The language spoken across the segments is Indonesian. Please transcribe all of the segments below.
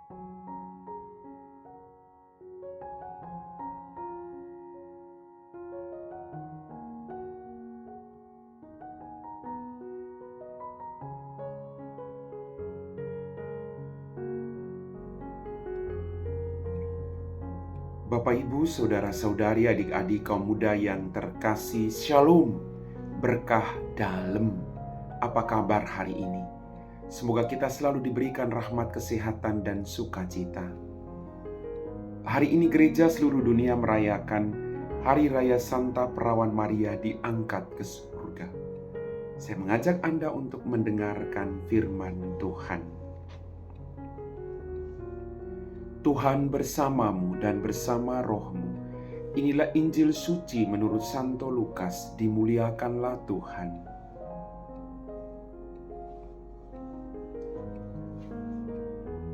Bapak, Ibu, saudara-saudari, adik-adik kaum muda yang terkasih, Shalom, berkah dalam. Apa kabar hari ini? Semoga kita selalu diberikan rahmat, kesehatan, dan sukacita. Hari ini gereja seluruh dunia merayakan Hari Raya Santa Perawan Maria diangkat ke surga. Saya mengajak Anda untuk mendengarkan firman Tuhan. Tuhan bersamamu dan bersama rohmu. Inilah Injil suci menurut Santo Lukas. Dimuliakanlah Tuhan.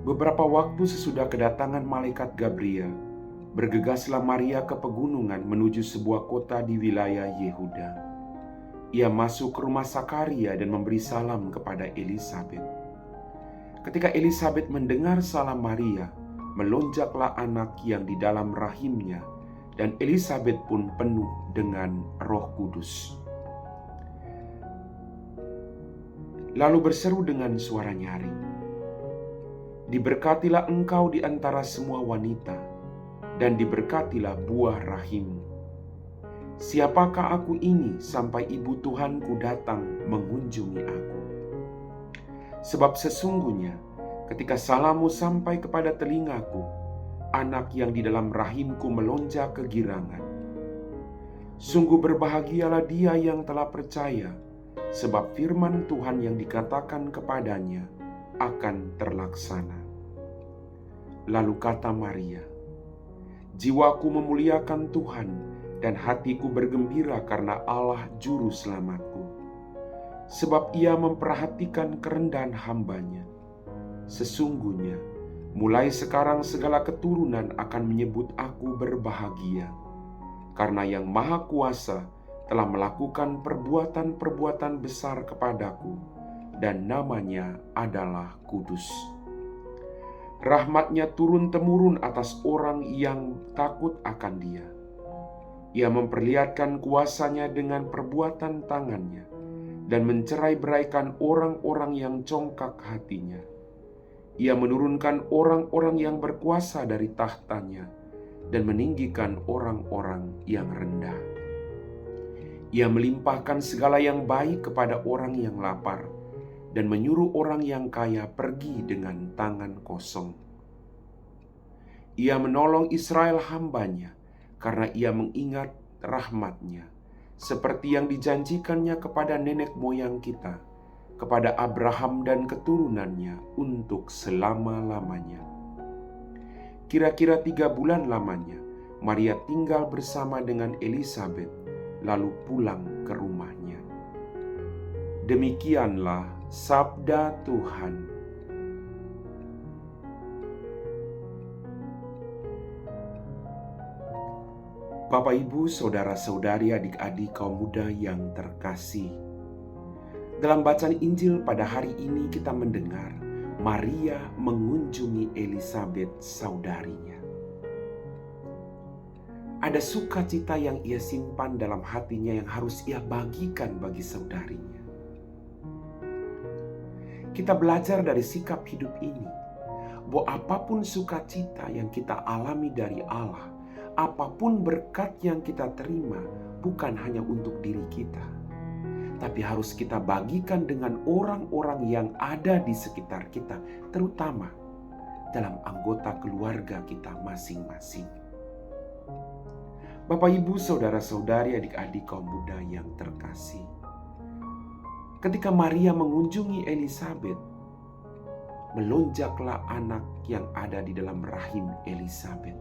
Beberapa waktu sesudah kedatangan malaikat Gabriel, bergegaslah Maria ke pegunungan menuju sebuah kota di wilayah Yehuda. Ia masuk ke rumah Sakaria dan memberi salam kepada Elisabet. Ketika Elisabet mendengar salam Maria, melonjaklah anak yang di dalam rahimnya, dan Elisabet pun penuh dengan Roh Kudus. Lalu berseru dengan suara nyaring, "Diberkatilah engkau di antara semua wanita, dan diberkatilah buah rahimmu. Siapakah aku ini sampai ibu Tuhanku datang mengunjungi aku? Sebab sesungguhnya ketika salammu sampai kepada telingaku, anak yang di dalam rahimku melonjak kegirangan. Sungguh berbahagialah dia yang telah percaya, sebab firman Tuhan yang dikatakan kepadanya akan terlaksana." Lalu kata Maria, "Jiwaku memuliakan Tuhan, dan hatiku bergembira karena Allah Juru Selamatku. Sebab ia memperhatikan kerendahan hambanya. Sesungguhnya, mulai sekarang segala keturunan akan menyebut aku berbahagia, karena Yang Maha Kuasa telah melakukan perbuatan-perbuatan besar kepadaku, dan namanya adalah kudus. Rahmatnya turun-temurun atas orang yang takut akan Dia. Ia memperlihatkan kuasanya dengan perbuatan tangannya, dan mencerai-beraikan orang-orang yang congkak hatinya. Ia menurunkan orang-orang yang berkuasa dari tahtanya dan meninggikan orang-orang yang rendah. Ia melimpahkan segala yang baik kepada orang yang lapar dan menyuruh orang yang kaya pergi dengan tangan kosong. Ia menolong Israel hambanya karena ia mengingat rahmatnya, seperti yang dijanjikannya kepada nenek moyang kita, kepada Abraham dan keturunannya untuk selama-lamanya." Kira-kira 3 bulan lamanya, Maria tinggal bersama dengan Elisabet, lalu pulang ke rumahnya. Demikianlah sabda Tuhan. Bapak, Ibu, saudara-saudari, adik-adik kaum muda yang terkasih, dalam bacaan Injil pada hari ini kita mendengar Maria mengunjungi Elisabet saudarinya. Ada sukacita yang ia simpan dalam hatinya yang harus ia bagikan bagi saudarinya. Kita belajar dari sikap hidup ini, bahwa apapun sukacita yang kita alami dari Allah, apapun berkat yang kita terima, bukan hanya untuk diri kita, tapi harus kita bagikan dengan orang-orang yang ada di sekitar kita, terutama dalam anggota keluarga kita masing-masing. Bapak, Ibu, saudara-saudari, adik-adik kaum muda yang terkasih, ketika Maria mengunjungi Elisabet, melonjaklah anak yang ada di dalam rahim Elisabet.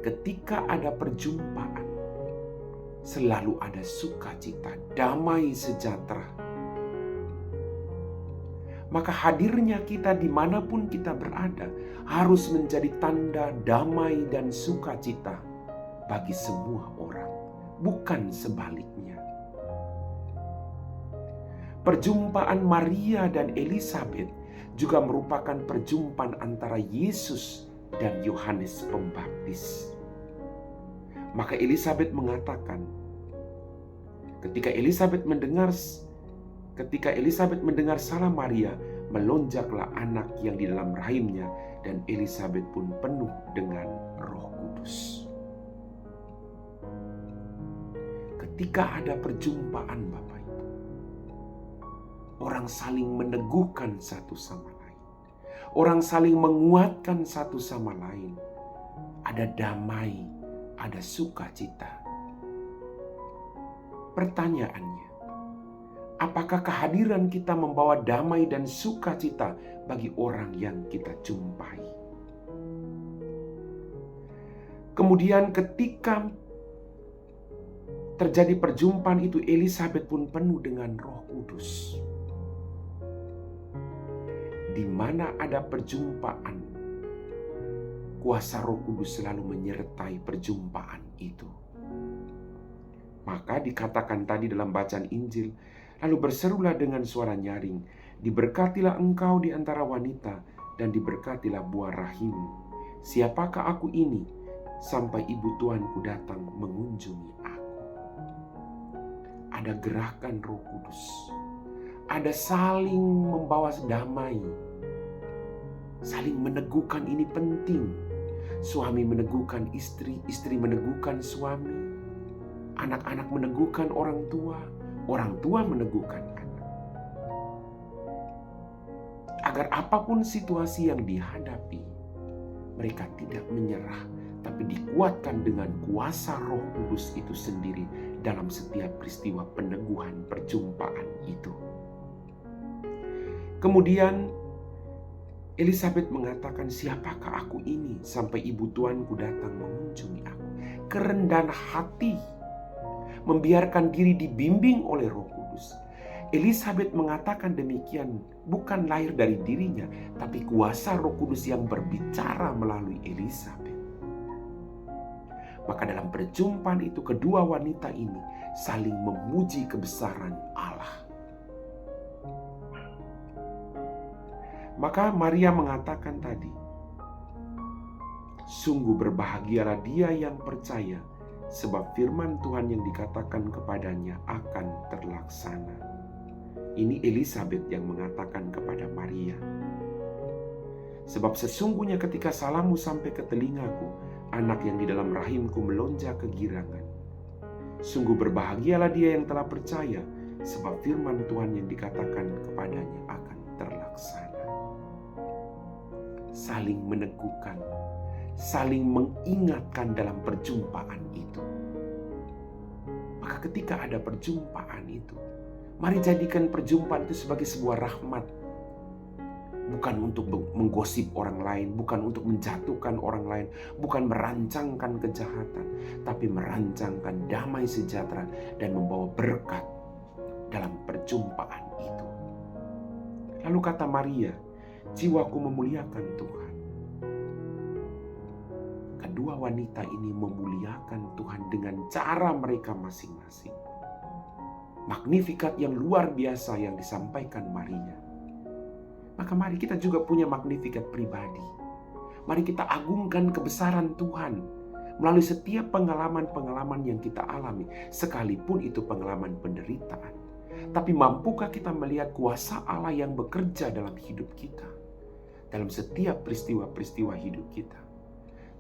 Ketika ada perjumpaan, selalu ada sukacita, damai sejahtera. Maka hadirnya kita dimanapun kita berada harus menjadi tanda damai dan sukacita bagi semua orang, bukan sebaliknya. Perjumpaan Maria dan Elisabet juga merupakan perjumpaan antara Yesus dan Yohanes Pembaptis. Maka Elisabet mengatakan, ketika Elisabet mendengar salam Maria, melonjaklah anak yang di dalam rahimnya, dan Elisabet pun penuh dengan Roh Kudus. Ketika ada perjumpaan Bapak Ibu, orang saling meneguhkan satu sama lain. Orang saling menguatkan satu sama lain. Ada damai, ada sukacita. Pertanyaannya, apakah kehadiran kita membawa damai dan sukacita bagi orang yang kita jumpai? Kemudian ketika terjadi perjumpaan itu, Elisabet pun penuh dengan Roh Kudus. Di mana ada perjumpaan, kuasa Roh Kudus selalu menyertai perjumpaan itu. Maka dikatakan tadi dalam bacaan Injil, lalu berserulah dengan suara nyaring, diberkatilah engkau di antara wanita, dan diberkatilah buah rahimmu. Siapakah aku ini, sampai ibu Tuanku datang mengunjungi aku? Ada gerakan Roh Kudus, ada saling membawa damai, saling meneguhkan. Ini penting. Suami meneguhkan istri, istri meneguhkan suami, anak-anak meneguhkan orang tua meneguhkan anak. Agar apapun situasi yang dihadapi, mereka tidak menyerah, tapi dikuatkan dengan kuasa Roh Kudus itu sendiri dalam setiap peristiwa peneguhan perjumpaan itu. Kemudian Elisabet mengatakan, siapakah aku ini sampai ibu Tuanku datang mengunjungi aku? Kerendahan hati, membiarkan diri dibimbing oleh Roh Kudus. Elisabet mengatakan demikian bukan lahir dari dirinya, tapi kuasa Roh Kudus yang berbicara melalui Elisabet. Maka dalam perjumpaan itu, kedua wanita ini saling memuji kebesaran Allah. Maka Maria mengatakan tadi, sungguh berbahagialah dia yang percaya, sebab firman Tuhan yang dikatakan kepadanya akan terlaksana. Ini Elisabet yang mengatakan kepada Maria. Sebab sesungguhnya ketika salammu sampai ke telingaku, anak yang di dalam rahimku melonjak kegirangan. Sungguh berbahagialah dia yang telah percaya, sebab firman Tuhan yang dikatakan kepadanya akan terlaksana. Saling meneguhkan, saling mengingatkan dalam perjumpaan itu. Maka ketika ada perjumpaan itu, mari jadikan perjumpaan itu sebagai sebuah rahmat. Bukan untuk menggosip orang lain, bukan untuk menjatuhkan orang lain, bukan merancangkan kejahatan, tapi merancangkan damai sejahtera dan membawa berkat dalam perjumpaan itu. Lalu kata Maria, jiwaku memuliakan Tuhan. Kedua wanita ini memuliakan Tuhan dengan cara mereka masing-masing. Magnifikat yang luar biasa yang disampaikan Maria. Maka mari kita juga punya magnifikat pribadi. Mari kita agungkan kebesaran Tuhan melalui setiap pengalaman-pengalaman yang kita alami, sekalipun itu pengalaman penderitaan. Tapi mampukah kita melihat kuasa Allah yang bekerja dalam hidup kita, dalam setiap peristiwa-peristiwa hidup kita?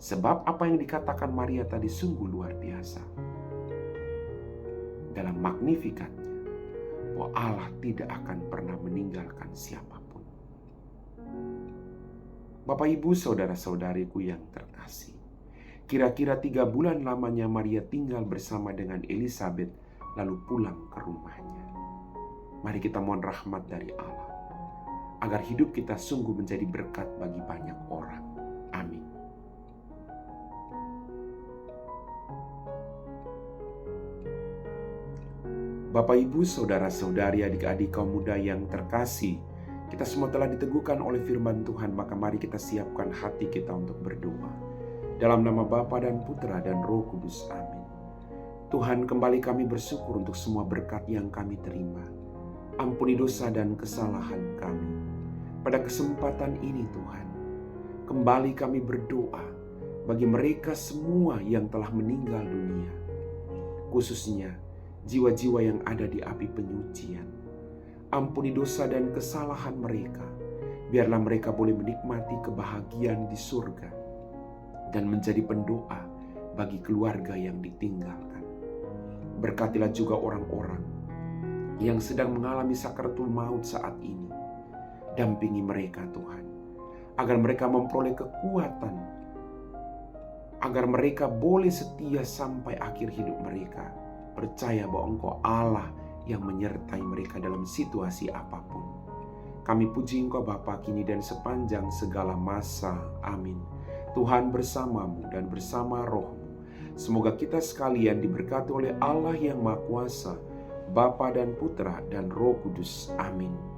Sebab apa yang dikatakan Maria tadi sungguh luar biasa. Dalam magnifikatnya, bahwa Allah tidak akan pernah meninggalkan siapapun. Bapak, Ibu, saudara-saudariku yang terkasih, kira-kira 3 bulan lamanya Maria tinggal bersama dengan Elisabet, lalu pulang ke rumahnya. Mari kita mohon rahmat dari Allah, agar hidup kita sungguh menjadi berkat bagi banyak orang. Amin. Bapak, Ibu, saudara-saudari, adik-adik kaum muda yang terkasih, kita semua telah diteguhkan oleh firman Tuhan, maka mari kita siapkan hati kita untuk berdoa. Dalam nama Bapa dan Putra dan Roh Kudus, amin. Tuhan, kembali kami bersyukur untuk semua berkat yang kami terima. Ampuni dosa dan kesalahan kami. Pada kesempatan ini Tuhan, kembali kami berdoa bagi mereka semua yang telah meninggal dunia, khususnya jiwa-jiwa yang ada di api penyucian. Ampuni dosa dan kesalahan mereka, biarlah mereka boleh menikmati kebahagiaan di surga dan menjadi pendoa bagi keluarga yang ditinggalkan. Berkatilah juga orang-orang yang sedang mengalami sakaratul maut saat ini. Dampingi mereka Tuhan, agar mereka memperoleh kekuatan, agar mereka boleh setia sampai akhir hidup mereka, percaya bahwa Engkau Allah yang menyertai mereka dalam situasi apapun. Kami puji Engkau Bapa kini dan sepanjang segala masa. Amin. Tuhan bersamamu dan bersama rohmu. Semoga kita sekalian diberkati oleh Allah yang Maha Kuasa, Bapa dan Putra dan Roh Kudus. Amin.